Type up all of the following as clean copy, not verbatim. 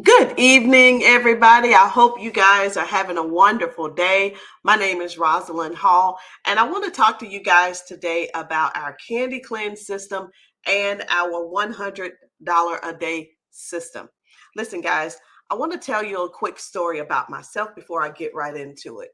Good evening, everybody. I hope you guys are having a wonderful day. My name is Rosalind Hall, and I want to talk to you guys today about our Candy Cleanse system and our $100 a day system. Listen, guys, I want to tell you a quick story about myself before I get right into it.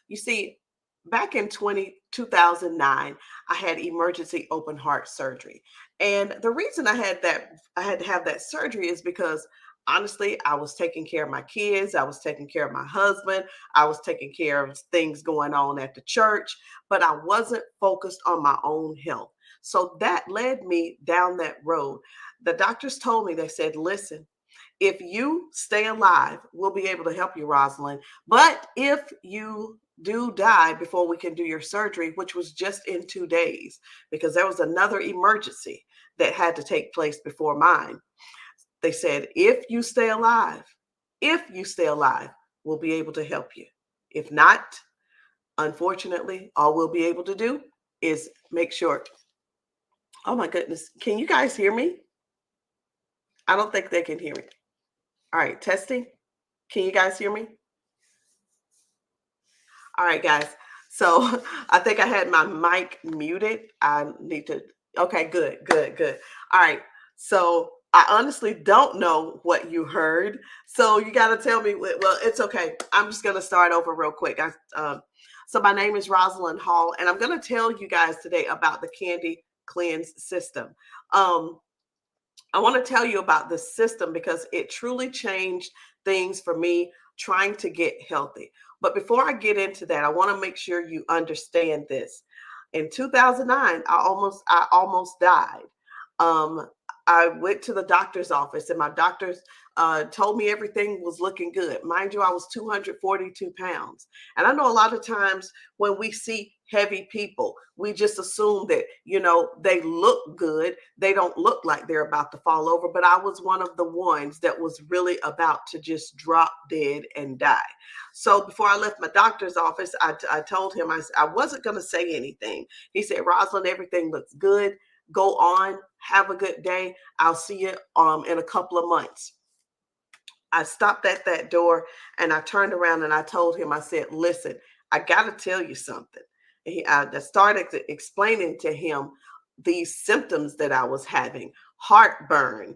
You see, back in 2009, I had emergency open heart surgery. And the reason I had to have that surgery is because honestly, I was taking care of my kids, I was taking care of my husband, I was taking care of things going on at the church, but I wasn't focused on my own health. So that led me down that road. The doctors told me, they said, listen, if you stay alive, we'll be able to help you, Rosalind. But if you do die before we can do your surgery, which was just in 2 days, because there was another emergency that had to take place before mine. They said, if you stay alive, we'll be able to help you. If not, unfortunately, all we'll be able to do is make sure. Oh my goodness. Can you guys hear me? I don't think they can hear me. All right, testing. Can you guys hear me? All right, guys. So I think I had my mic muted. I need to. Okay, good, good, good. All right. So I honestly don't know what you heard. So you got to tell me. Well, it's okay. I'm just going to start over real quick. So my name is Rosalind Hall, and I'm going to tell you guys today about the Candy Cleanse system. Um, I want to tell you about the system because it truly changed things for me trying to get healthy. But before I get into that, I want to make sure you understand this. In 2009, I almost died. Um, I went to the doctor's office, and my doctors told me everything was looking good. Mind you, I was 242 pounds. And I know a lot of times when we see heavy people, we just assume that, they look good. They don't look like they're about to fall over. But I was one of the ones that was really about to just drop dead and die. So before I left my doctor's office, I told him I wasn't going to say anything. He said, Rosalind, everything looks good. Go on, have a good day. I'll see you in a couple of months. I stopped at that door and I turned around and I told him, I said, listen, I got to tell you something. I started explaining to him these symptoms that I was having: heartburn,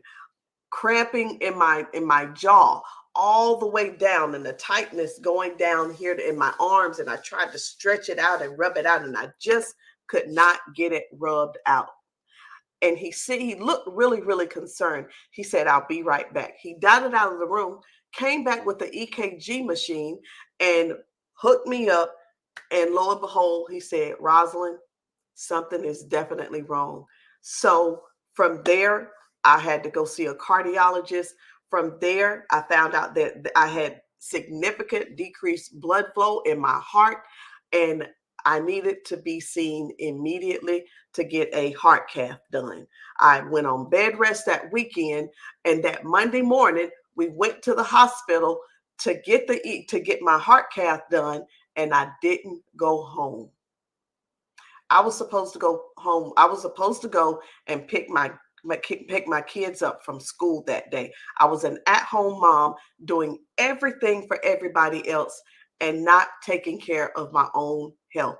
cramping in my jaw, all the way down, and the tightness going down here in my arms. And I tried to stretch it out and rub it out, and I just could not get it rubbed out. And he looked really, really concerned. He said, I'll be right back. He darted out of the room, came back with the EKG machine and hooked me up. And lo and behold, he said, Rosalind, something is definitely wrong. So from there, I had to go see a cardiologist. From there, I found out that I had significant decreased blood flow in my heart, and I needed to be seen immediately to get a heart cath done. I went on bed rest that weekend, and that Monday morning, we went to the hospital to get my heart cath done, and I didn't go home. I was supposed to go home. I was supposed to go and pick my kids up from school that day. I was an at-home mom doing everything for everybody else and not taking care of my own health.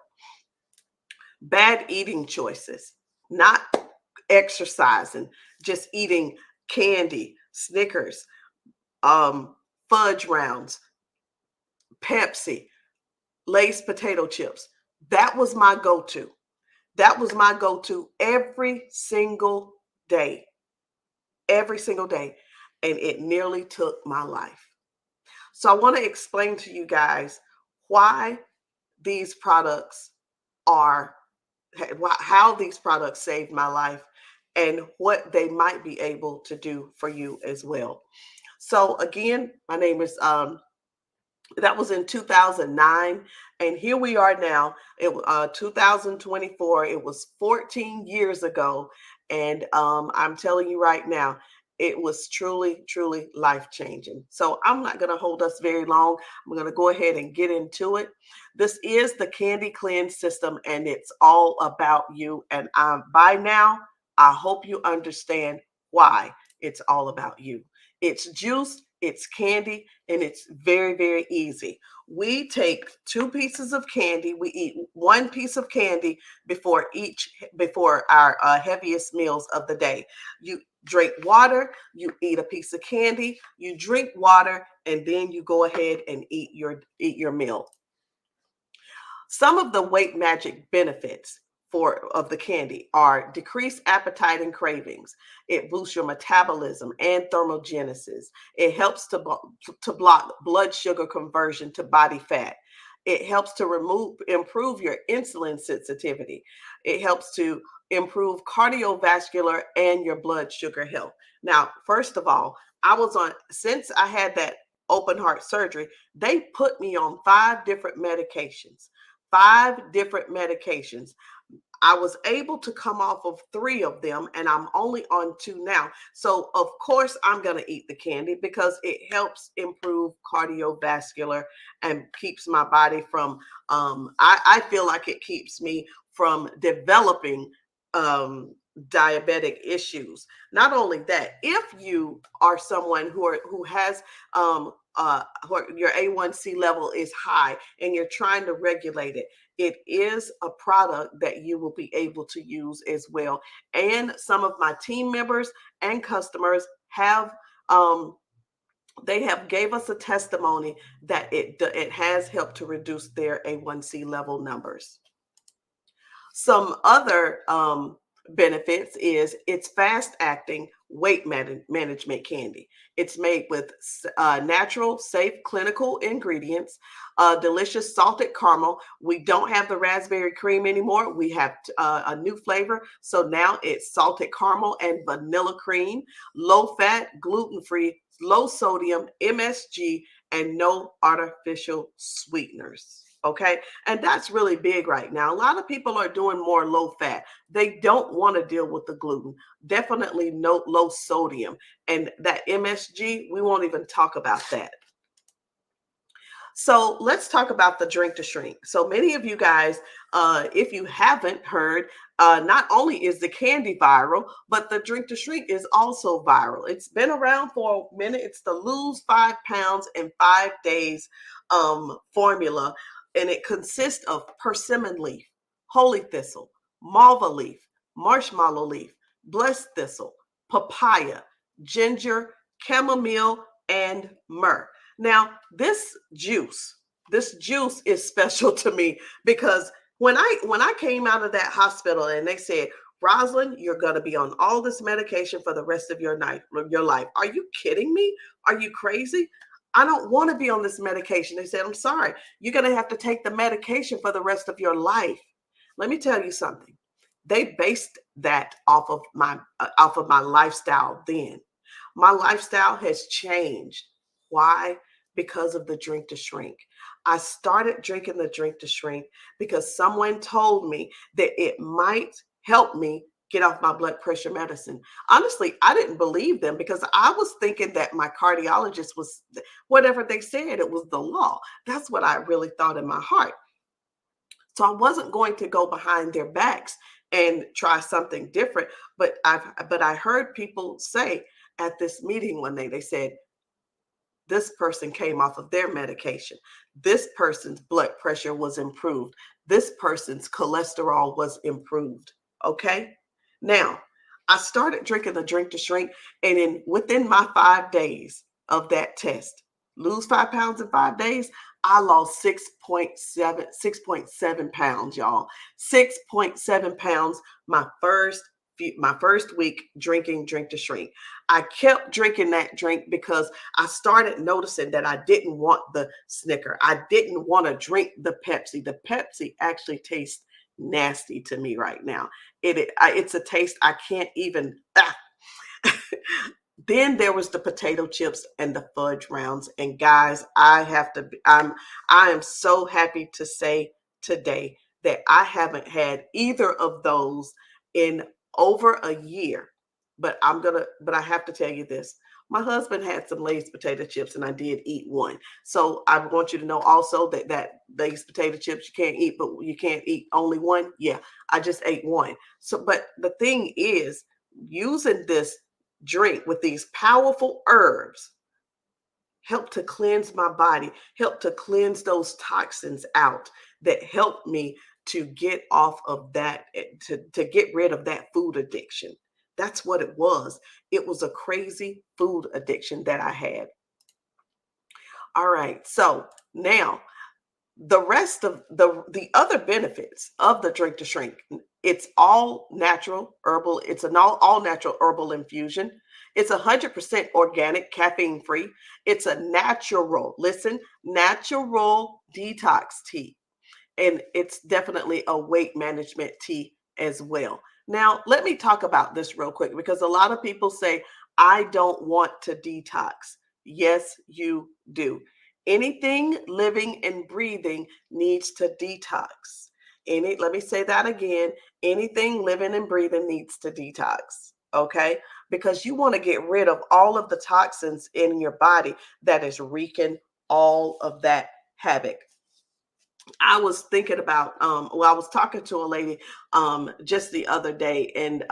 Bad eating choices, not exercising, just eating candy, Snickers, fudge rounds, Pepsi, Lay's potato chips. That was my go-to. That was my go-to every single day. And it nearly took my life. So I want to explain to you guys why these products are, how these products saved my life and what they might be able to do for you as well. So again, my name is, that was in 2009, and here we are now. 2024. It was 14 years ago, and I'm telling you right now, it was truly, truly life changing. So I'm not going to hold us very long. I'm going to go ahead and get into it. This is the Candy Cleanse system, and it's all about you. And by now, I hope you understand why it's all about you. It's juiced, It's candy, and it's very, very easy. We take two pieces of candy. We eat one piece of candy before our heaviest meals of the day. You drink water, you eat a piece of candy, you drink water, and then you go ahead and eat your meal. Some of the weight magic benefits of the candy are decreased appetite and cravings. It boosts your metabolism and thermogenesis. It helps to block blood sugar conversion to body fat. It helps to improve your insulin sensitivity. It helps to improve cardiovascular and your blood sugar health. Now, first of all, since I had that open heart surgery, they put me on 5 different medications. I was able to come off of 3 of them, and I'm only on 2 now. So, of course, I'm going to eat the candy because it helps improve cardiovascular and keeps my body from, I feel like it keeps me from developing um, diabetic issues. Not only that, if you are someone who has your A1C level is high and you're trying to regulate it, it is a product that you will be able to use as well. And some of my team members and customers have they have gave us a testimony that it has helped to reduce their A1C level numbers. Some other benefits is it's fast acting weight management candy. It's made with natural, safe, clinical ingredients, delicious salted caramel. We don't have the raspberry cream anymore. We have a new flavor. So now it's salted caramel and vanilla cream, low fat, gluten free, low sodium, MSG, and no artificial sweeteners. Okay. And that's really big right now. A lot of people are doing more low fat. They don't want to deal with the gluten. Definitely no low sodium. And that MSG, we won't even talk about that. So let's talk about the drink to shrink. So many of you guys, if you haven't heard, not only is the candy viral, but the drink to shrink is also viral. It's been around for a minute. It's the lose 5 pounds in 5 days formula, and it consists of persimmon leaf, holy thistle, malva leaf, marshmallow leaf, blessed thistle, papaya, ginger, chamomile, and myrrh. Now, this juice is special to me because when I came out of that hospital and they said, Rosalind, you're going to be on all this medication for the rest of your life. Are you kidding me? Are you crazy? I don't want to be on this medication. They said, I'm sorry, you're going to have to take the medication for the rest of your life. Let me tell you something. They based that off of my lifestyle then. My lifestyle has changed. Why? Because of the drink to shrink. I started drinking the drink to shrink because someone told me that it might help me get off my blood pressure medicine. Honestly, I didn't believe them because I was thinking that my cardiologist was whatever they said, it was the law. That's what I really thought in my heart. So I wasn't going to go behind their backs and try something different. But I heard people say at this meeting one day, they said, this person came off of their medication. This person's blood pressure was improved. This person's cholesterol was improved. Okay. Now, I started drinking the drink to shrink, and within my 5 days of that test, lose 5 pounds in 5 days, I lost 6.7 pounds, y'all. 6.7 pounds my first week drinking drink to shrink. I kept drinking that drink because I started noticing that I didn't want the Snicker. I didn't want to drink the Pepsi. The Pepsi actually tastes nasty to me right now. It's a taste I can't even. Then there was the potato chips and the fudge rounds. And guys, I am so happy to say today that I haven't had either of those in over a year. But I have to tell you this. My husband had some Lay's potato chips and I did eat one. So I want you to know also that Lay's potato chips you can't eat, but you can't eat only one. Yeah, I just ate one. So, but the thing is, using this drink with these powerful herbs, helped to cleanse my body, helped to cleanse those toxins out that helped me to get off of that, to get rid of that food addiction. That's what it was. It was a crazy food addiction that I had. All right. So now the rest of the other benefits of the drink to shrink, it's all natural herbal, it's an all natural herbal infusion, it's 100% organic, caffeine free, it's a natural, listen, natural detox tea, and it's definitely a weight management tea as well. Now, let me talk about this real quick because a lot of people say, I don't want to detox. Yes, you do. Anything living and breathing needs to detox. Let me say that again. Anything living and breathing needs to detox. Okay? Because you want to get rid of all of the toxins in your body that is wreaking all of that havoc. I was thinking about I was talking to a lady just the other day, and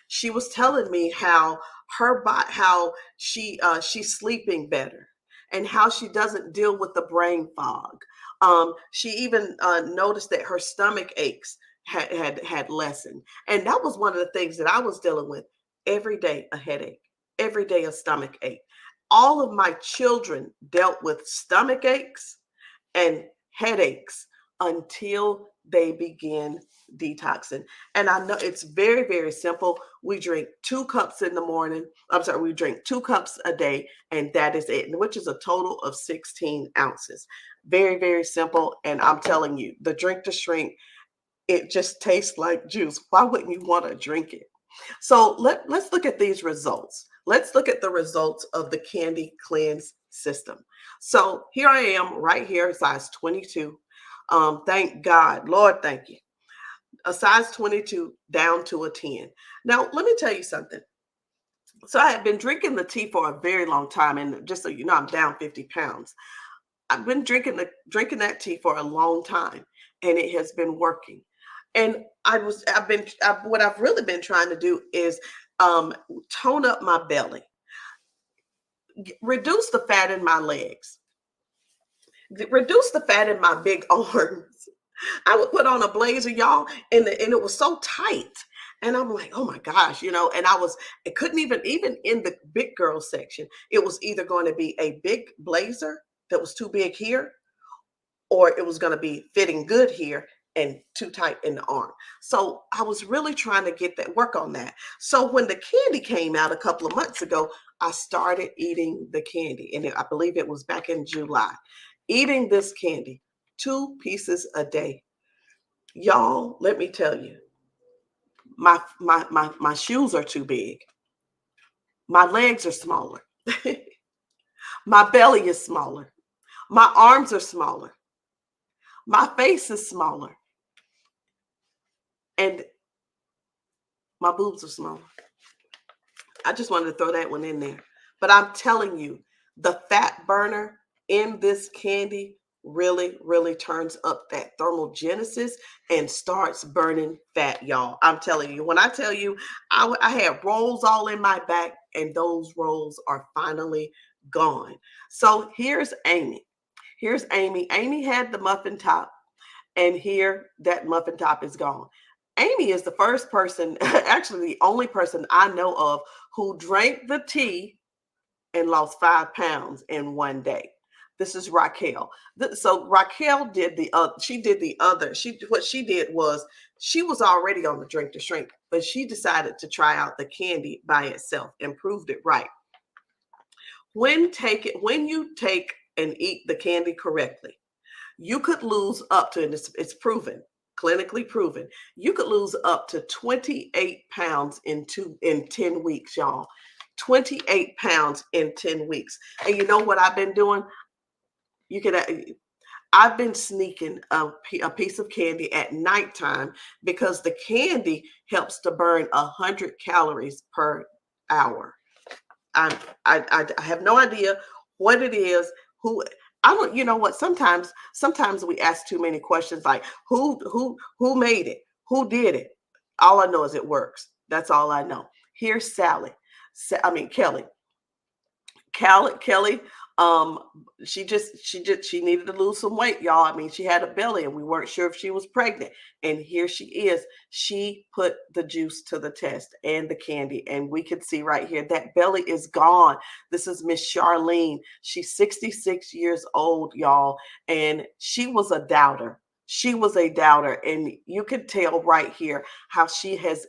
she was telling me how her body, how she's sleeping better, and how she doesn't deal with the brain fog. She even noticed that her stomach aches had lessened, and that was one of the things that I was dealing with every day, a headache, every day a stomach ache. All of my children dealt with stomach aches and headaches until they begin detoxing. And I know it's very, very simple. We drink 2 cups in the morning. I'm sorry, we drink 2 cups a day, and that is it, which is a total of 16 ounces. Very, very simple. And I'm telling you, the drink to shrink, it just tastes like juice. Why wouldn't you want to drink it? So let's look at these results. Let's look at the results of the Candy Cleanse system. So here I am right here, size 22. Thank God, Lord, thank you. A size 22 down to a 10. Now, let me tell you something. So I had been drinking the tea for a very long time, and just so you know, I'm down 50 pounds. I've been drinking that tea for a long time, and it has been working. And what I've really been trying to do is tone up my belly, reduce the fat in my legs, reduce the fat in my big arms. I would put on a blazer, y'all, and it was so tight. And I'm like, oh my gosh, and it couldn't even in the big girl section, it was either going to be a big blazer that was too big here, or it was going to be fitting good here and too tight in the arm. So I was really trying to work on that. So when the candy came out a couple of months ago, I started eating the candy. And I believe it was back in July. Eating this candy, 2 pieces a day. Y'all, let me tell you, my shoes are too big. My legs are smaller. My belly is smaller. My arms are smaller. My face is smaller. And my boobs are smaller. I just wanted to throw that one in there. But I'm telling you, the fat burner in this candy really, really turns up that thermogenesis and starts burning fat, y'all. I'm telling you, when I tell you, I had rolls all in my back, and those rolls are finally gone. So here's Amy. Here's Amy. Amy had the muffin top, and here that muffin top is gone. Amy is the first person, actually the only person I know of, who drank the tea and lost 5 pounds in one day. This is Raquel. So Raquel did what she did was she was already on the drink to shrink, but she decided to try out the candy by itself and proved it right. When you take and eat the candy correctly, you could lose up to, and it's proven, clinically proven, you could lose up to 28 pounds in 10 weeks, y'all. 28 pounds in 10 weeks. And you know what I've been doing? I've been sneaking a piece of candy at nighttime because the candy helps to burn 100 calories per hour. I have no idea what it is. I don't, you know what? Sometimes we ask too many questions like who made it? Who did it? All I know is it works. That's all I know. Here's Kelly. Kelly Um, she needed to lose some weight, y'all. I mean, she had a belly and we weren't sure if she was pregnant. And here she is. She put the juice to the test and the candy. And we can see right here that belly is gone. This is Miss Charlene. She's 66 years old, y'all. And she was a doubter. She was a doubter. And you can tell right here how she has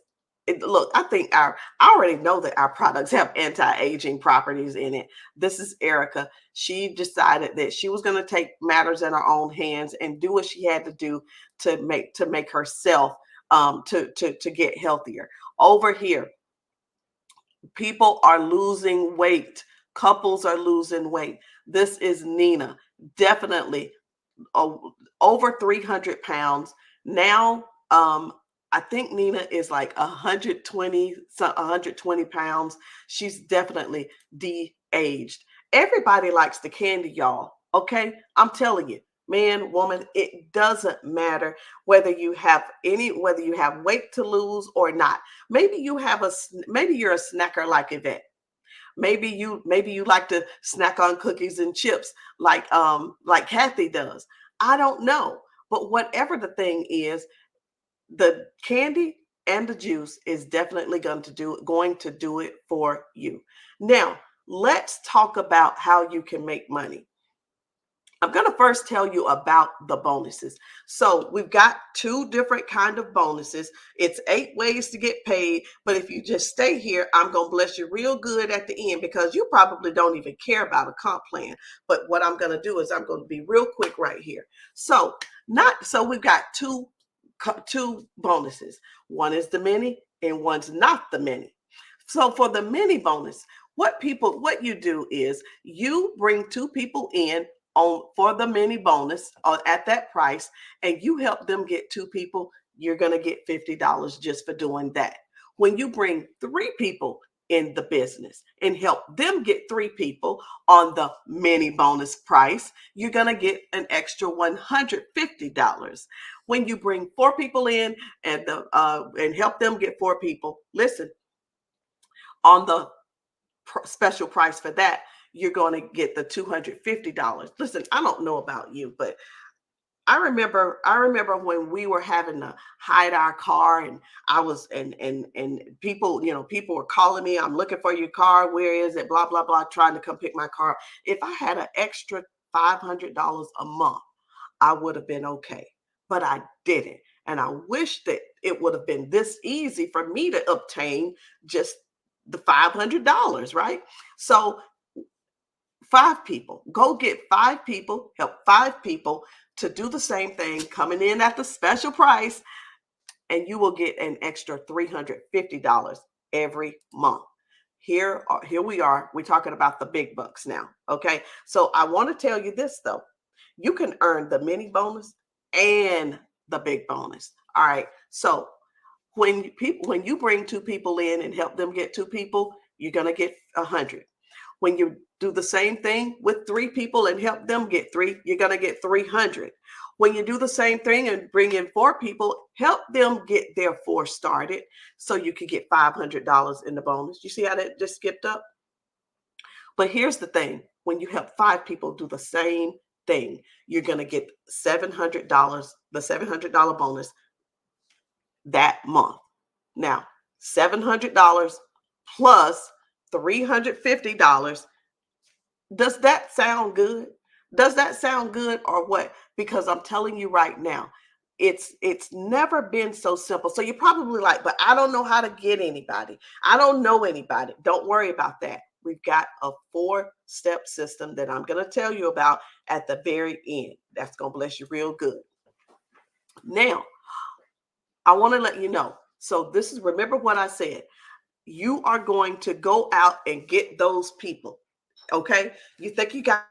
look, I already know that our products have anti-aging properties in it. This is Erica. She decided that she was going to take matters in her own hands and do what she had to do to make herself to get healthier. Over here, people are losing weight. Couples are losing weight. This is Nina. Definitely over 300 pounds. Now, I think Nina is like 120 pounds. She's definitely de-aged. Everybody likes the candy, y'all. Okay. I'm telling you, man, woman, it doesn't matter whether you have weight to lose or not. Maybe you're a snacker like Yvette. Maybe you like to snack on cookies and chips like Kathy does. I don't know. But whatever the thing is, the candy and the juice is definitely going to do it for you. Now, let's talk about how you can make money. I'm going to first tell you about the bonuses. So we've got two different kind of bonuses. It's 8 ways to get paid. But if you just stay here, I'm going to bless you real good at the end because you probably don't even care about a comp plan. But what I'm going to do is I'm going to be real quick right here. So we've got two bonuses. One is the mini and one's not the mini. So for the mini bonus, what you do is you bring 2 people in on for the mini bonus at that price, and you help them get 2 people, you're going to get $50 just for doing that. When you bring 3 people in the business and help them get 3 people on the mini bonus price, you're going to get an extra $150. When you bring 4 people in and help them get 4 people, listen, on the special price for that, you're going to get the $250. Listen, I don't know about you, but I remember when we were having to hide our car, and I was and people, people were calling me, I'm looking for your car, where is it, blah blah blah, trying to come pick my car. If I had an extra $500 a month, I would have been okay, but I didn't. And I wish that it would have been this easy for me to obtain just the $500, right? So 5 people, go get 5 people, help 5 people to do the same thing, coming in at the special price, and you will get an extra $350 every month. Here we are. We're talking about the big bucks now. Okay. So I want to tell you this though. You can earn the mini bonus and the big bonus. All right. So when you bring 2 people in and help them get 2 people, you're going to get 100. When you do the same thing with 3 people and help them get 3, you're going to get 300. When you do the same thing and bring in 4 people, help them get their 4 started, so you can get $500 in the bonus. You see how that just skipped up? But here's the thing. When you help 5 people do the same thing, you're going to get $700, the $700 bonus that month. Now, $700 plus $350. Does that sound good? Does that sound good or what? Because I'm telling you right now, it's never been so simple. So you're probably like, but I don't know how to get anybody. I don't know anybody. Don't worry about that. We've got a 4-step system that I'm going to tell you about at the very end. That's going to bless you real good. Now, I want to let you know. So remember what I said. You are going to go out and get those people. Okay. You think you got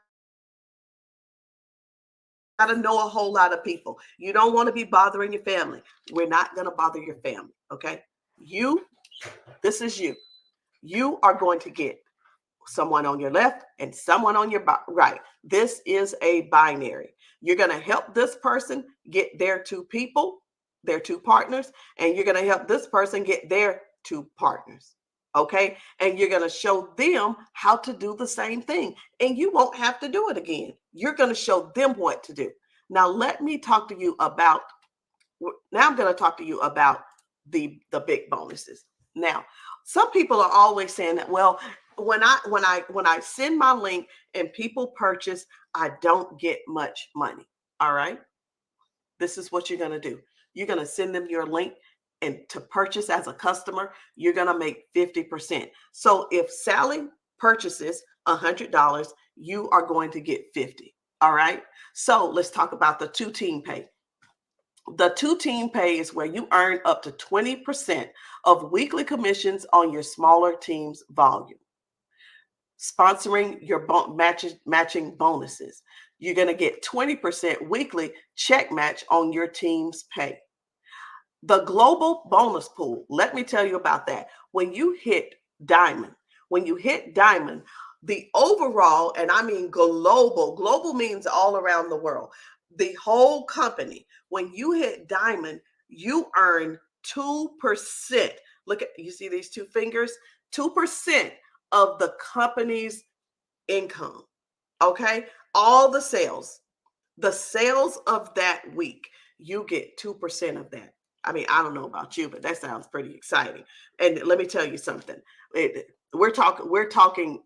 to know a whole lot of people. You don't want to be bothering your family. We're not going to bother your family. Okay. This is you. You are going to get someone on your left and someone on your right. This is a binary. You're going to help this person get their 2 people, their 2 partners, and you're going to help this person get their 2 partners. Okay. And you're going to show them how to do the same thing. And you won't have to do it again. You're going to show them what to do. Now, let me talk to you about, now I'm going to talk to you about the big bonuses. Now, some people are always saying that, well, when I send my link and people purchase, I don't get much money. All right. This is what you're going to do. You're going to send them your link, and to purchase as a customer, you're going to make 50%. So if Sally purchases $100, you are going to get 50. All right. So let's talk about the two team pay. The two team pay is where you earn up to 20% of weekly commissions on your smaller team's volume. Sponsoring your matching bonuses. You're going to get 20% weekly check match on your team's pay. The global bonus pool, let me tell you about that. When you hit diamond, the overall, and I mean global means all around the world, the whole company, when you hit diamond, you earn 2%. Look at, you see these two fingers? 2% of the company's income. Okay. All the sales of that week, you get 2% of that. I mean, I don't know about you, but that sounds pretty exciting. And let me tell you something. We're talking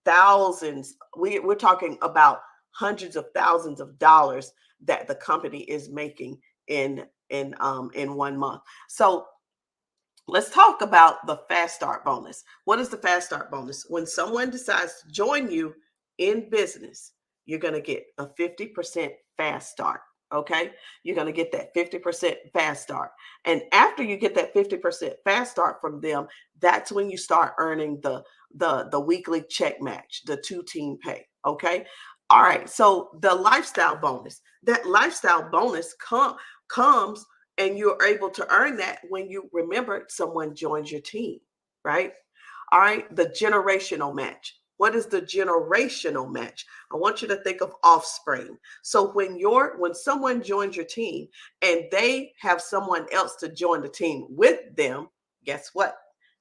thousands. We're talking about hundreds of thousands of dollars that the company is making in 1 month. So let's talk about the fast start bonus. What is the fast start bonus? When someone decides to join you in business, you're going to get a 50% fast start. Okay. You're going to get that 50% fast start. And after you get that 50% fast start from them, that's when you start earning the weekly check match, the two team pay. Okay. All right. So the lifestyle bonus, that lifestyle bonus comes, and you're able to earn that when you remember someone joins your team, right? All right. The generational match. What is the generational match? I want you to think of offspring. So when someone joins your team and they have someone else to join the team with them, guess what?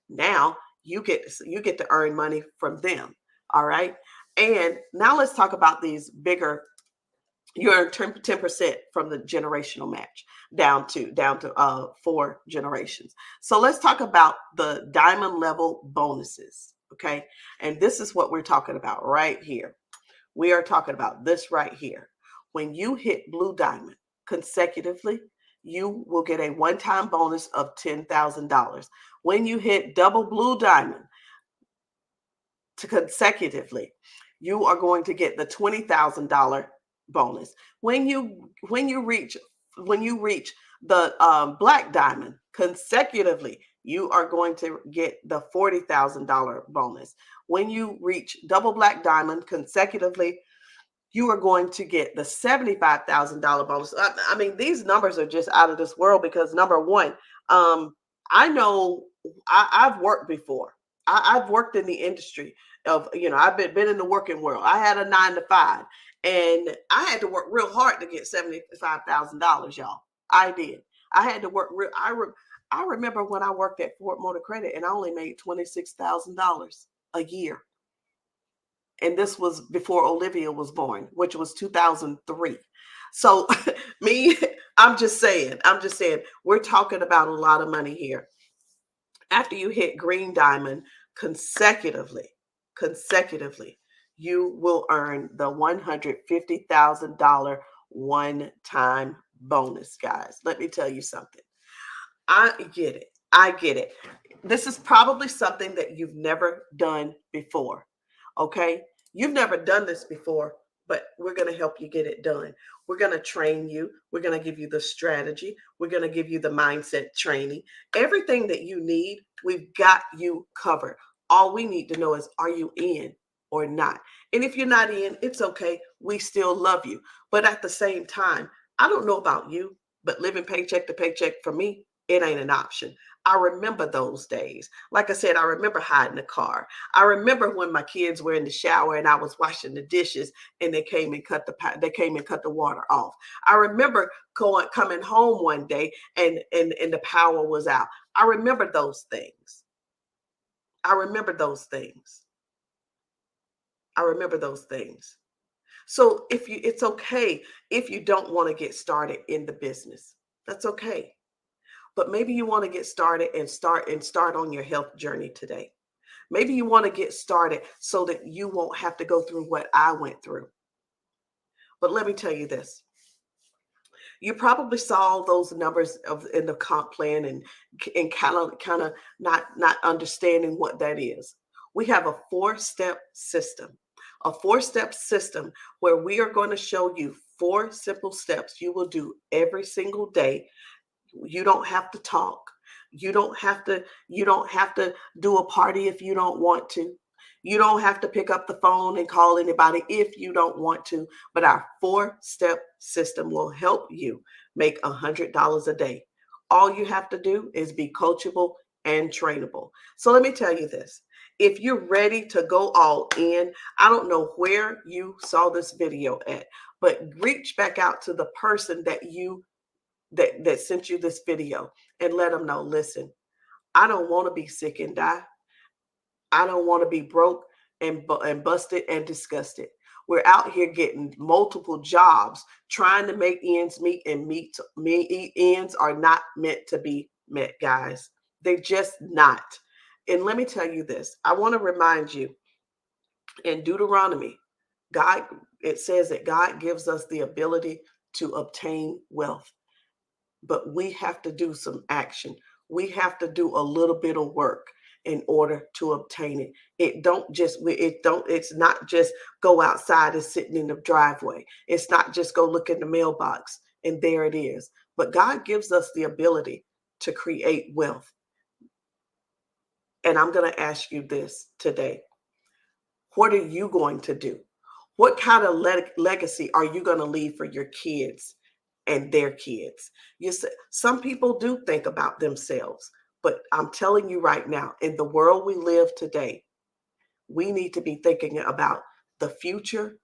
Now you get to earn money from them. All right. And now let's talk about these bigger. You earn 10% from the generational match down to 4 generations. So let's talk about the diamond level bonuses. Okay. And this is what we're talking about right here. We are talking about this right here. When you hit blue diamond consecutively, you will get a one-time bonus of $10,000. When you hit double blue diamond consecutively, you are going to get the $20,000 bonus. When you reach the black diamond consecutively, you are going to get the $40,000 bonus. When you reach double black diamond consecutively, you are going to get the $75,000 bonus. I mean, these numbers are just out of this world because number one, I know I've worked before. I've worked in the industry of, I've been in the working world. I had a 9 to 5, and I had to work real hard to get $75,000, y'all. I did. I had to work real. I remember when I worked at Ford Motor Credit and I only made $26,000 a year. And this was before Olivia was born, which was 2003. So I'm just saying, we're talking about a lot of money here. After you hit green diamond consecutively, you will earn the $150,000 one-time bonus, guys. Let me tell you something. I get it. This is probably something that you've never done before. Okay. You've never done this before, but we're going to help you get it done. We're going to train you. We're going to give you the strategy. We're going to give you the mindset training. Everything that you need, we've got you covered. All we need to know is, are you in or not? And if you're not in, it's okay. We still love you. But at the same time, I don't know about you, but living paycheck to paycheck for me, it ain't an option. I remember those days. Like I said, I remember hiding the car. I remember when my kids were in the shower and I was washing the dishes and they came and cut the water off. I remember coming home one day and the power was out. I remember those things. I remember those things. I remember those things. So it's okay if you don't want to get started in the business. That's okay. But maybe you want to get started and start on your health journey today. Maybe you want to get started so that you won't have to go through what I went through. But let me tell you this. You probably saw those numbers in the comp plan and kind of not understanding what that is. We have a four-step system. A four-step system where we are going to show you four simple steps you will do every single day. You don't have to talk. You don't have to do a party if you don't want to. You don't have to pick up the phone and call anybody if you don't want to. But our four-step system will help you make $100 a day. All you have to do is be coachable and trainable. So let me tell you this. If you're ready to go all in, I don't know where you saw this video at, but reach back out to the person that sent you this video and let them know, listen, I don't want to be sick and die. I don't want to be broke and busted and disgusted. We're out here getting multiple jobs, trying to make ends meet, and ends are not meant to be met, guys. They're just not. And let me tell you this. I want to remind you in Deuteronomy, God, it says that God gives us the ability to obtain wealth, but we have to do some action. We have to do a little bit of work in order to obtain it. It's not just go outside and sitting in the driveway. It's not just go look in the mailbox and there it is. But God gives us the ability to create wealth. And I'm going to ask you this today. What are you going to do? What kind of legacy are you going to leave for your kids and their kids? Some people do think about themselves, but I'm telling you right now, in the world we live today, we need to be thinking about the future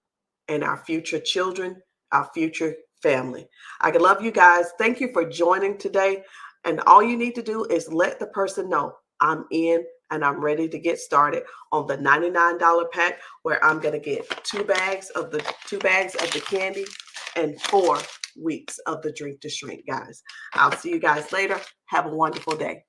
and our future children, our future family. I love you guys. Thank you for joining today. And all you need to do is let the person know I'm in and I'm ready to get started on the $99 pack, where I'm going to get two bags of the candy and 4 weeks of the Drink to Shrink, guys. I'll see you guys later. Have a wonderful day.